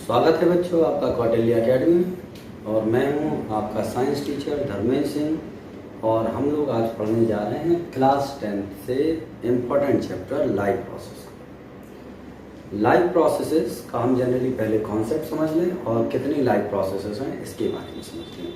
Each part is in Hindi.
स्वागत है बच्चों आपका कौटिल्य एकेडमी में। और मैं हूं आपका साइंस टीचर धर्मेश सिंह। और हम लोग आज पढ़ने जा रहे हैं क्लास 10th से important chapter life process. Life processes का हम जनरली पहले कॉन्सेप्ट समझ लें और कितनी लाइफ प्रोसेसेस हैं इसके बारे में समझ लें।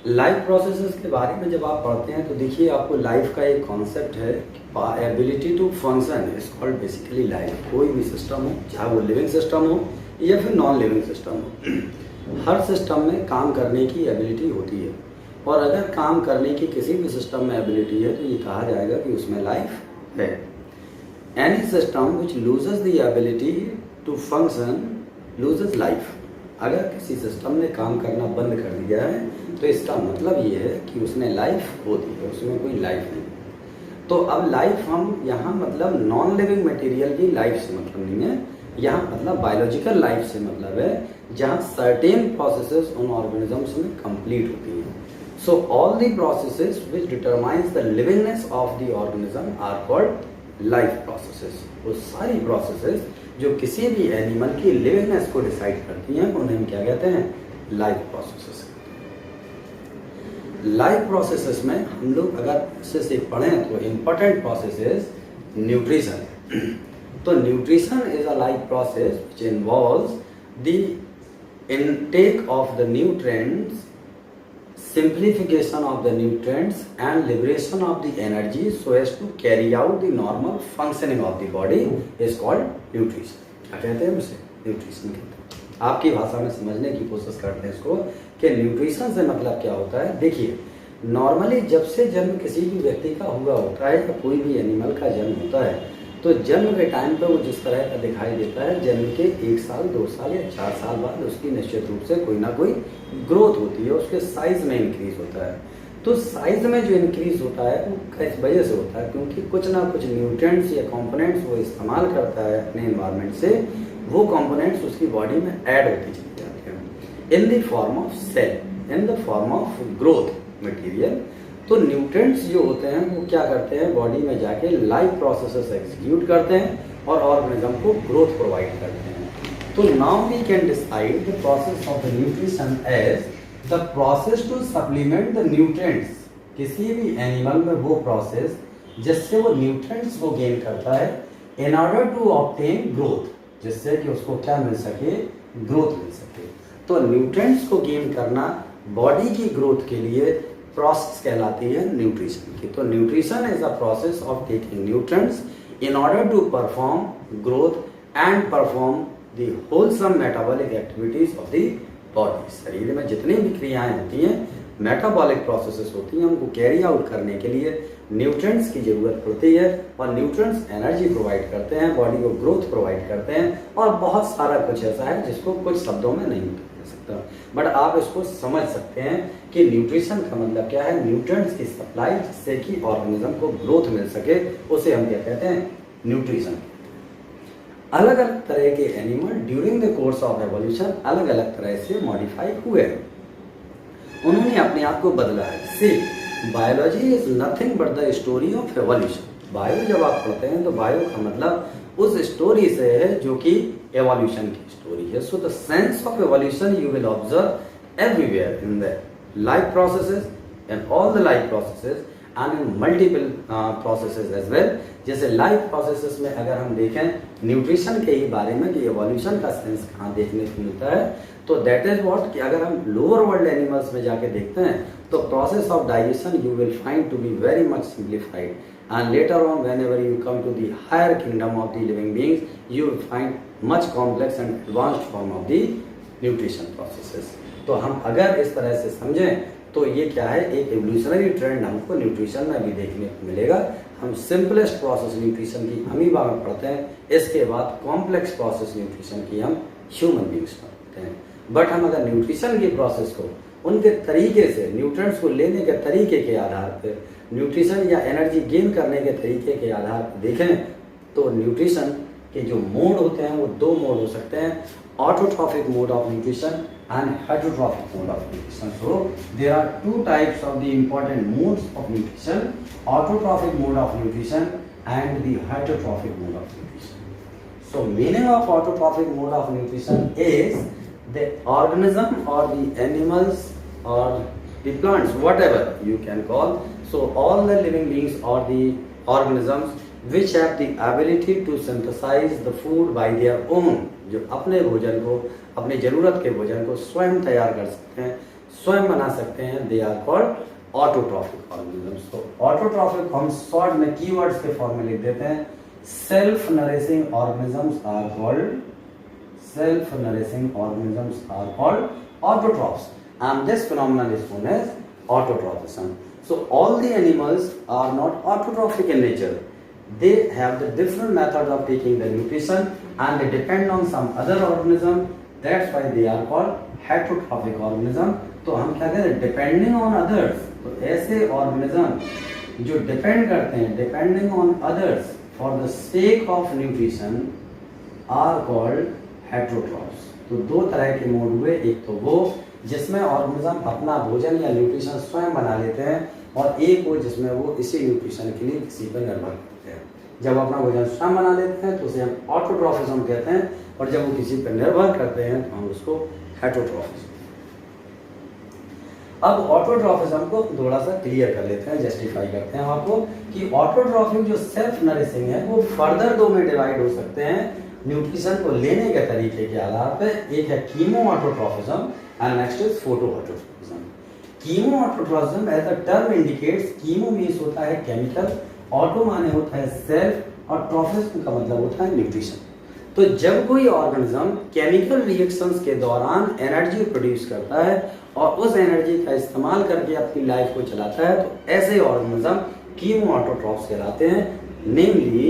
लाइफ प्रोसेसेस के बारे में जब आप पढ़ते हैं तो देखिए आपको लाइफ का एक कॉन्सेप्ट है, ability to function is called basically life. कोई भी सिस्टम हो, चाहे वो लिविंग सिस्टम हो या फिर नॉन लिविंग सिस्टम हो, हर सिस्टम में काम करने की एबिलिटी होती है। और अगर काम करने की किसी भी सिस्टम में एबिलिटी है तो ये कहा जाएगा कि उसमें लाइफ है। Any system which loses the ability to function loses life. अगर किसी सिस्टम ने काम करना बंद कर दिया है तो इसका मतलब ये है कि उसने लाइफ होती है, उसमें कोई लाइफ नहीं। तो अब लाइफ हम यहाँ मतलब नॉन लिविंग मटेरियल की लाइफ से मतलब नहीं है, यहाँ मतलब बायोलॉजिकल लाइफ से मतलब है जहाँ सर्टेन प्रोसेसेस उन ऑर्गेनिजम्स में कंप्लीट होती हैं। So all the processes which determines the livingness of the organism are called life processes. वो सारी प्रोसेसेस जो किसी भी एनिमल की लिविंगनेस को डिसाइड करती हैं उन्हें हम क्या कहते हैं? Life processes. लाइफ प्रोसेसेस में हम लोग अगर इससे पढ़ें तो इम्पोर्टेंट प्रोसेस इज न्यूट्रिशन। तो nutrition is a life process which involves the intake of the nutrients, simplification of the nutrients and liberation of the energy so as to carry out the normal functioning of the body is called nutrition। क्या कहते हैं उसे? न्यूट्रिशन कहते हैं। आपकी भाषा में समझने की कोशिश करते हैं इसको कि न्यूट्रिशन से मतलब क्या होता है। देखिए नॉर्मली जब से जन्म किसी भी व्यक्ति का हुआ होता है या कोई भी एनिमल का जन्म होता है तो जन्म के टाइम पर वो जिस तरह का दिखाई देता है, जन्म के 1 साल 2 साल या 4 साल बाद उसकी निश्चित रूप से कोई ना कोई ग्रोथ होती है, उसके साइज में इंक्रीज होता है। तो साइज में जो इंक्रीज होता है वो किस वजह से होता है? क्योंकि कुछ ना कुछ न्यूट्रिएंट्स या कंपोनेंट्स वो इस्तेमाल करता है अपने एनवायरनमेंट से, वो कंपोनेंट्स उसकी बॉडी में ऐड होती चली जाती हैं in the form of cell, in the form of growth material. तो न्यूट्रिएंट्स जो होते हैं वो क्या करते हैं? बॉडी में जाके लाइफ प्रोसेसेस एग्जीक्यूट करते हैं और ऑर्गेनिज्म को ग्रोथ प्रोवाइड करते हैं। तो now we can decide the process of the nutrition as the process to supplement the nutrients. किसी भी एनिमल में वो प्रोसेस जिससे वो न्यूट्रिएंट्स को गेन करता है in order to obtain growth, जिससे कि उसको क्या मिल सके? ग्रोथ मिल सके। तो न्यूट्रिएंट्स को गेन करना बॉडी की ग्रोथ के लिए प्रोसेस कहलाती है न्यूट्रिशन की। तो nutrition is a process of taking nutrients in order to perform growth and perform the wholesome metabolic activities of the body. शरीर में जितनी भी क्रियाएं होती हैं, मेटाबॉलिक प्रोसेसेस होती हैं, उनको कैरी आउट करने के लिए न्यूट्रिएंट्स की जरूरत पड़ती है। और न्यूट्रिएंट्स एनर्जी प्रोवाइड करते हैं, बॉडी को ग्रोथ प्रोवाइड करते हैं और बहुत सारा कुछ ऐसा है जिसको कुछ शब्दों में नहीं कह सकता। बट आप इसको समझ सकते हैं कि न्यूट्रिशन का मतलब क्या है? न्यूट्रिएंट्स की सप्लाई जिससे कि ऑर्गेनिज्म को ग्रोथ मिल सके, उसे हम क्या कहते हैं? न्यूट्रिशन। अलग अलग तरह के animal during the course of evolution अलग अलग तरह से मॉडिफाई हुए, उन्होंने अपने आप को बदला है। See biology is nothing but the story of evolution. Bio जब आप पढ़ते हैं तो बायो का मतलब उस स्टोरी से है जो कि एवोल्यूशन की स्टोरी है। So the sense of evolution you will observe everywhere in the life processes and all the life processes and in multiple processes as well. जैसे लाइफ प्रोसेसेस में अगर हम देखें न्यूट्रिशन के ही बारे में कि एवोल्यूशन का सेंस कहाँ देखने को मिलता है, तो दैट इज व्हाट कि अगर हम लोअर वर्ल्ड एनिमल्स में जाके देखते हैं तो process of digestion you will find to be very much simplified and later on whenever you come to the higher kingdom of the living beings you will find much complex and advanced form of the nutrition processes। तो हम अगर इस तरह से समझें तो ये क्या है? एक एवोल्यूशनरी ट्रेंड हमको न्यूट्रिशन में भी देखने को मिलेगा। हम सिंपलेस्ट प्रोसेस न्यूट्रिशन की अमीबा में पढ़ते हैं, इसके बाद कॉम्प्लेक्स प्रोसेस न्यूट्रिशन की हम ह्यूमन बींग्स में पढ़ते हैं। बट हम अगर न्यूट्रिशन की प्रोसेस को उनके तरीके से, न्यूट्रिएंट्स को लेने के तरीके के आधार पर, न्यूट्रिशन या एनर्जी गेन करने के तरीके के आधार पर देखें तो न्यूट्रिशन के जो मोड होते हैं वो 2 मोड हो सकते हैं, autotrophic mode of nutrition and heterotrophic mode of nutrition. So there are 2 types of the important modes of nutrition: autotrophic mode of nutrition and the heterotrophic mode of nutrition. So meaning of autotrophic mode of nutrition is the organism or the animals or the plants, whatever you can call. So all the living beings or the organisms which have the ability to synthesize the food by their own, जो अपने भोजन को, अपने जरूरत के भोजन को स्वयं तैयार कर सकते हैं, स्वयं बना सकते हैं, they are called autotrophic organisms. तो autotrophic हम शॉर्ट में keywords के फॉर्म में लिख देते हैं. Self nourishing organisms are called autotrophs, and this phenomenon is known as autotrophism. So all the animals are not autotrophic in nature. They have the different method of taking the nutrition and they depend on some other organism. That's why they are called heterotrophic organism. तो हम क्या कहते हैं, depending on others. तो ऐसे organism जो depend करते हैं, depending on others for the sake of nutrition are called heterotrophs. तो दो तरह के मोड हुए, एक तो वो जिसमें ऑर्गेनिज्म अपना भोजन या न्यूट्रिशन स्वयं बना लेते हैं, और एक वो जिसमें वो इसी न्यूट्रिशन के लिए किसी पर निर्भर करते हैं. जब अपना भोजन स्वयं बना लेते हैं तो उसे हम ऑटोट्रॉफिज्म कहते हैं, और जब वो किसी पर निर्भर करते हैं तो हम उसको हेटरोट्रॉफिज्म. अब ऑटोट्रॉफिज्म को थोड़ा सा क्लियर कर लेते हैं, जस्टिफाई करते हैं आपको कि ऑटोट्रॉफिक जो सेल्फ नरिशिंग है वो फर्दर दो में डिवाइड हो सकते हैं न्यूट्रिशन को लेने के तरीके के आधार पे. एक है chemo autotrophism and next is photo autotrophism. Chemo autotrophism as the term indicates, chemo means होता है केमिकल, ऑटो माने होता है सेल्फ, और ट्रॉफिज्म का मतलब होता है न्यूट्रिशन. तो जब कोई ऑर्गेनिज्म केमिकल रिएक्शंस के दौरान एनर्जी प्रोड्यूस करता है और उस एनर्जी का इस्तेमाल करके अपनी लाइफ को चलाता है, तो ऐसे ऑर्गेनिज्म कीमो ऑटोट्रॉफ्स कहलाते हैं. Namely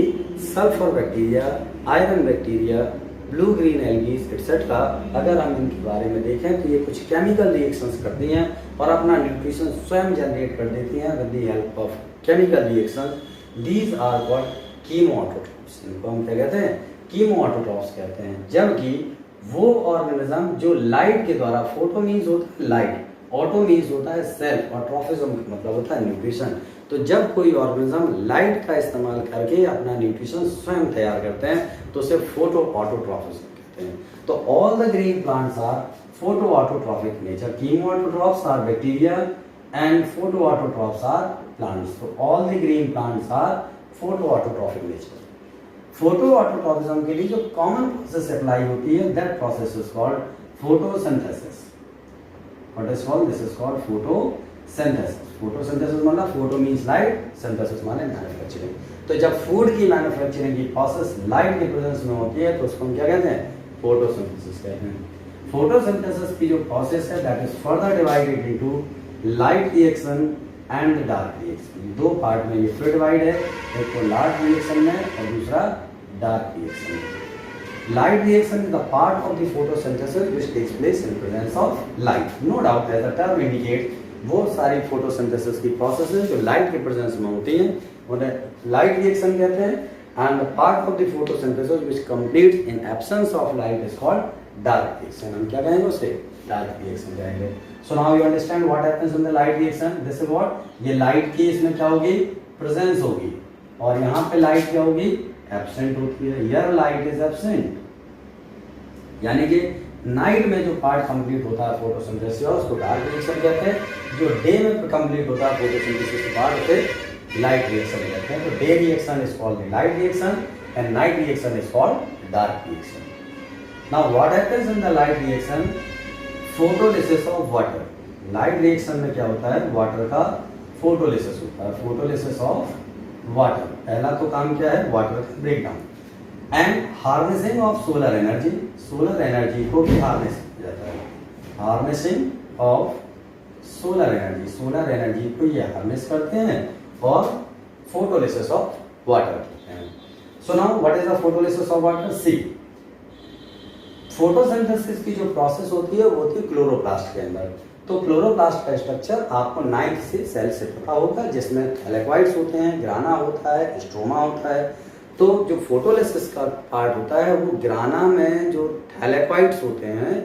sulphur bacteria, iron bacteria, blue green algae etcetera. अगर हम इनके बारे में देखें तो ये कुछ केमिकल रिएक्शंस करती हैं और अपना न्यूट्रिशन स्वयं जनरेट कर देती हैं with the help of chemical reactions. These are called chemoautotrophs. इनको हम क्या कहते हैं, कीमो ऑटोट्रॉफ्स कहते हैं. जबकि वो ऑर्गेनिज्म जो लाइट के द्वारा, फोटो मीन्स होता है लाइट, ऑटो मीन्स होता है सेल्फ, और ट्रॉफिज्म मतलब होता है न्यूट्रिशन. तो जब कोई ऑर्गेनिज्म लाइट का इस्तेमाल करके अपना न्यूट्रिशन स्वयं तैयार करते हैं तो उसे फोटो ऑटोट्रॉफिज्म कहते हैं. तो all the green plants are photo autotrophic nature. Chemo autotrophs are bacteria and photo autotrophs are plants. तो all the green plants are photo autotrophic nature. Photo autotrophism के लिए जो कॉमन प्रोसेस अप्लाई होती है, that process is called photosynthesis. What is called, this is called photosynthesis. Photosynthesis मतलब फोटो मींस लाइट, सिंथेसिस माने मैन्युफैक्चरिंग. तो जब फूड की मैन्युफैक्चरिंग की प्रोसेस लाइट के प्रेजेंस में होती है तो उसको हम क्या कहते हैं, फोटोसिंथेसिस कहते हैं. फोटोसिंथेसिस की जो प्रोसेस है that is further divided into light reaction and dark reaction. दो पार्ट में ये फिर डिवाइड है, एक तो लाइट रिएक्शन में और दूसरा डार्क रिएक्शन में. Light reaction is the part of the photosynthesis which takes place in presence of light. No doubt, as the term indicates, वो सारी photosynthesis की processes जो light के presence में होती हैं उन्हें light reaction कहते हैं. And the part of the photosynthesis which completes in absence of light is called dark reaction. हम क्या कहेंगे उसे, dark reaction कहेंगे. So now you understand what happens in the light reaction. This is what, ये light की इसमें क्या होगी, presence होगी, और यहाँ पे light क्या होगी, एब्सेंट होती है. हियर लाइट इज एब्सेंट, यानी कि नाइट में जो पार्ट कंप्लीट होता है फोटोसिंथेसिस उसको डार्क रिएक्शन कहते हैं. जो डे में कंप्लीट होता है फोटोसिंथेसिस पार्ट उसे लाइट रिएक्शन कहते हैं. तो day reaction is called the light reaction and night reaction is called dark reaction. Now what happens in the light reaction, photolysis of water. Light reaction में क्या होता है, वाटर का फोटोलिसिस होता है. फोटोलिसिस ऑफ वाटर, पहला तो काम क्या है, वाटर का breakdown and harnessing of solar energy. Solar energy को भी हार्नेस किया जाता है. Harnessing of solar energy, solar energy को ये हार्नेस करते हैं और फोटोलिसिस ऑफ वाटर करते हैं. So now what is the photolysis of water, see. Photosynthesis की जो प्रोसेस होती है वो होती है क्लोरोप्लास्ट के अंदर. तो क्लोरोप्लास्ट का स्ट्रक्चर आपको 9th से सेल से पता होगा, जिसमें थैलेक्वाइड्स होते हैं, ग्राना होता है, स्ट्रोमा होता है. तो जो फोटोलिसिस का पार्ट होता है वो ग्राना में जो थैलेक्वाइड्स होते हैं,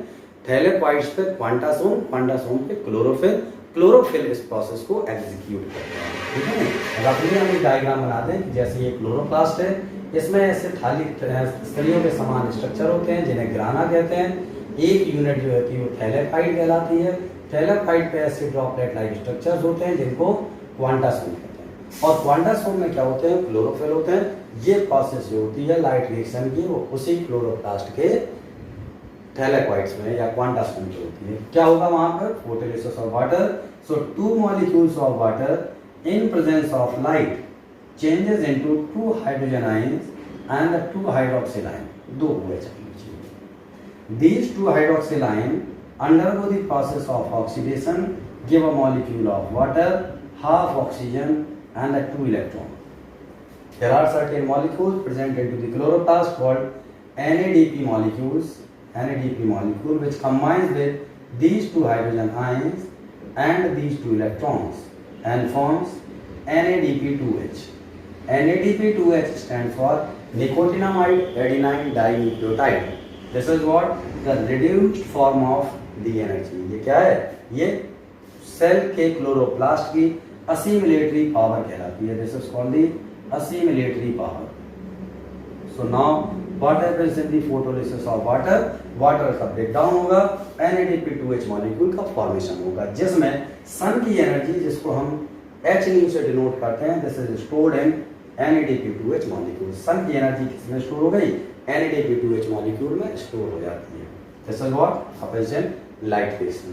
थैलेक्वाइड्स पे क्वांटासोम, क्वांटासोम पे क्लोरोफिल, क्लोरोफिल इस प्रोसेस को एग्जीक्यूट करता है. ठीक है, रफली हम एक डायग्राम बनाते हैं कि जैसे ये क्लोरोप्लास्ट है, इसमें ऐसे थाली स्थलियों के समान स्ट्रक्चर होते हैं जिन्हें ग्राना कहते हैं। एक यूनिट जो होती है वो थैलेपाइड कहलाती है। थैलेपाइड पे ऐसे ड्रॉपलेट लाइक स्ट्रक्चर्स होते हैं जिनको क्वांटासोम कहते हैं। और क्वांटासोम में क्या होते हैं, क्लोरोफिल होते हैं। ये प्रोसेस जो होती है लाइट रिएक्शन की वो उसी क्लोरोप्लास्ट के थैलेकॉइड्स में या क्वांटासोम में होती है। क्या होगा वहां पर, photolysis of water. So two molecules of water in presence of light changes into two hydrogen ions and the two hydroxyl ion, दो OH चाहिए। These two hydroxyl ion undergo the process of oxidation, give a molecule of water, half oxygen and the two electron. There are certain molecules present into the chloroplast called NADP molecules, which combines with these two hydrogen ions and these two electrons and forms NADP2H. NADP2H stands for nicotinamide adenine dinucleotide. This is what the reduced form of the energy. ये क्या है, ये सेल के क्लोरोप्लास्ट की assimilatory power कहलाती है। This is called the assimilatory power. So now what happens in the photolysis of water? Water का ब्रेकडाउन होगा, NADP2H मॉलिक्यूल का फॉर्मेशन होगा जिसमें सन की एनर्जी, जिसको हम H न्यू से डिनोट करते हैं, this is stored in NADP2H molecule. Sun की एनर्जी किसमें स्टोर हो गई, NADP2H मॉलिक्यूल में स्टोर हो जाती है। This is what happens in light reaction.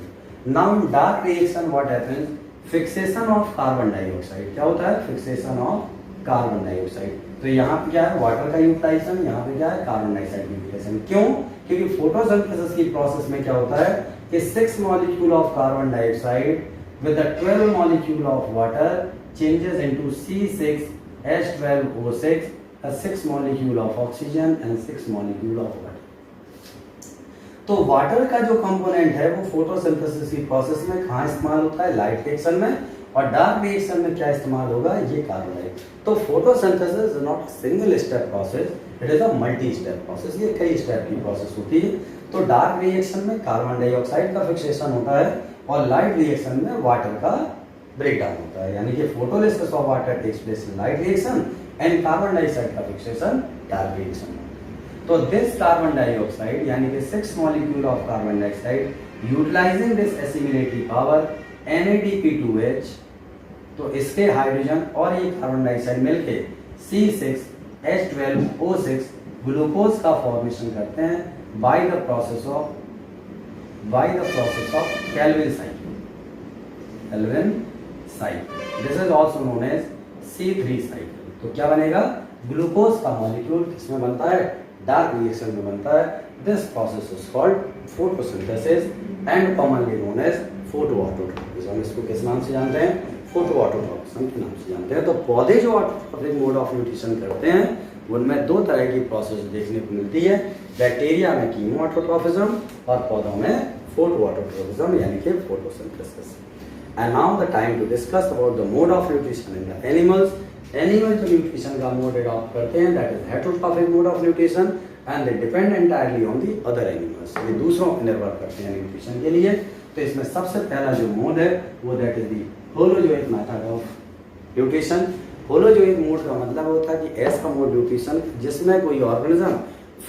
Now in dark reaction what happens, fixation of carbon dioxide. क्या होता है, फिक्सेशन ऑफ कार्बन डाइऑक्साइड। तो यहाँ पे क्या है, वाटर का यूटिलाइजेशन, यहाँ पे क्या है, कार्बन डाइऑक्साइड यूटिलाइजेशन। क्यों, क्योंकि फोटोसिंथेसिस की प्रोसेस में क्या होता है कि 6 molecule of carbon dioxide with the 12 molecule of water changes into C6H12O6, a 6 molecule of oxygen and 6 molecule of water. तो वाटर का जो कंपोनेंट है वो फोटोसिंथेसिस की प्रोसेस में कहाँ इस्तेमाल होता है, लाइट रिएक्शन में। और डार्क रिएक्शन में क्या इस्तेमाल होगा, ये कार्बन डाइऑक्साइड। तो photosynthesis is not single step process, it is a multi step process. ये कई स्टेप की प्रोसेस होती है। तो डार्क रिएक्शन में कार्बन डाइऑक्साइड का फिक्सेशन होता है और लाइट रिएक्शन में वाटर का ब्रेकडाउन होता है। यानी कि photolysis of water takes place in light reaction and carbon dioxide का फिक्सेशन डार्क रिएक्शन। तो दिस कार्बन डाइऑक्साइड यानी कि 6 molecule of carbon dioxide utilizing this assimilatory power NADP2H, तो इसके हाइड्रोजन और ये कार्बन डाइऑक्साइड मिलके C6H12O6 ग्लूकोज का फॉर्मेशन करते हैं by the process of Calvin cycle. This is also known as C3 cycle. तो क्या बनेगा, ग्लूकोज का मॉलिक्यूल किसमें बनता है, डार्क रिएक्शन में बनता है। This process is called photosynthesis and commonly known as photoautotropism. हम इसको किस नाम से जानते हैं, फोटोऑटोट्रॉपिज्म के नाम से जानते हैं। तो पौधे जो ऑटोट्रॉपिक मोड ऑफ न्यूट्रिशन करते हैं उनमें दो तरह की प्रोसेस देखने को मिलती है। बैक्टीरिया में कीमोऑटोट्रॉपिज्म और पौधों में फोटोऑटोट्रॉपिज्म यानी कि photosynthesis. And now the time to discuss about the mode of nutrition in the animals. Animal जो न्यूट्रिशन का मोड अडॉप्ट करते हैं that is heterotrophic mode of nutrition and they depend entirely on the other animals. ये दूसरों पर निर्भर करते हैं न्यूट्रिशन के लिए। तो इसमें सबसे पहला जो मोड है वो that is the holozoic method of nutrition. Holozoic mode का मतलब होता है कि ऐसा मोड न्यूट्रिशन जिसमें कोई ऑर्गेनिज्म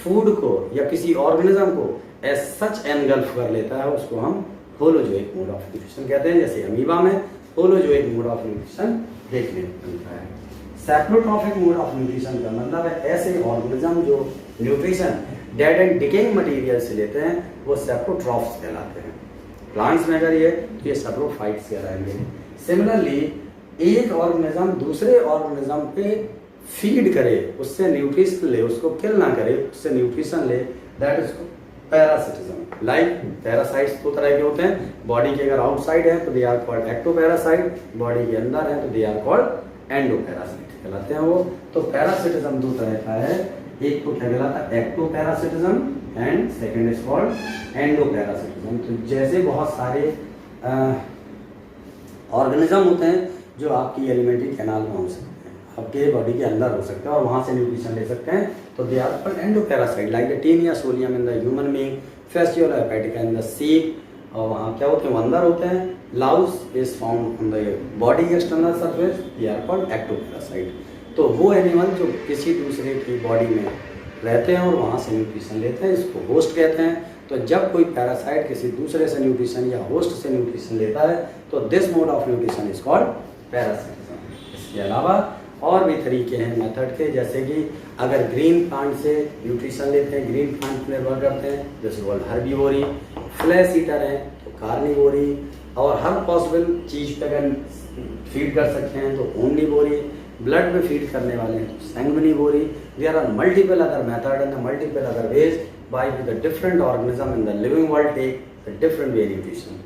फूड को या किसी ऑर्गेनिज्म को एज सच एनगल्फ कर लेता है, उसको हम होलोजोइक मोड ऑफ न्यूट्रिशन कहते हैं। जैसे अमीबा में होलोजोइक मोड ऑफ न्यूट्रिशन देखने को मिलता है। सैप्रोट्रॉपिक मोड ऑफ न्यूट्रिशन का मतलब है ऐसे ऑर्गेनिज्म जो nutrition dead and decaying material से लेते हैं वो सैप्रोट्रॉप्स कहलाते हैं। प्लांट्स में अगर ये तो ये सैप्रोफाइट्स कहलाएंगे। सिमिलरली एक ऑर्गेनिज्म दूसरे ऑर्गेनिज्म पे फीड करे, उससे न्यूट्रिशन ले, उसको किल ना करे, उससे न्यूट्रिशन ले, that is parasitism. Like parasites दो तरह के होते हैं, बॉडी के अगर आउटसाइड है तो they are called ectoparasite, body के अंदर है तो दे आर कॉल्ड एंडोपैरासाइट कहलाते हैं वो। तो पैरासिटिज्म दो तरह का है, एक तो क्या कहलाता है एक्टोपैरासिटिज्म एंड सेकंड इज कॉल्ड एंडोपैरासिटिज्म। तो जैसे बहुत सारे ऑर्गेनिज्म होते हैं जो आपकी एलिमेंट्री कैनाल में हो सकते हैं, आपके बॉडी के अंदर हो सकते हैं और वहां से न्यूट्रिशन ले सकते हैं, तो they are called endoparasite. Like the taenia solium in the human being, fasciola hepatica in the sheep, और वहाँ क्या होते हैं, वो अंदर होते हैं। Louse is found on the body external surface, they are called ectoparasite. तो वो एनिमल जो किसी दूसरे की बॉडी में रहते हैं और वहाँ से न्यूट्रिशन लेते हैं, इसको होस्ट कहते हैं। तो जब कोई पैरासाइट किसी दूसरे से न्यूट्रिशन या होस्ट से न्यूट्रिशन लेता है तो this mode of nutrition is called parasitism. इसके अलावा और भी तरीके हैं मेथड के, जैसे कि अगर ग्रीन प्लांट से न्यूट्रिशन लेते हैं, ग्रीन प्लांट पर निर्भर करते हैं, जैसे वर्ल्ड हर्बीवोरी, फ्लैश ईटर है तो कार्निवोरी, और हर पॉसिबल चीज़ पे अगर फीड कर सकते हैं तो ओमनीवोरी, ब्लड में फीड करने वाले हैं तो sanguinivory. There are multiple other method and multiple other ways by which the different organism in the living world take the different way nutrition.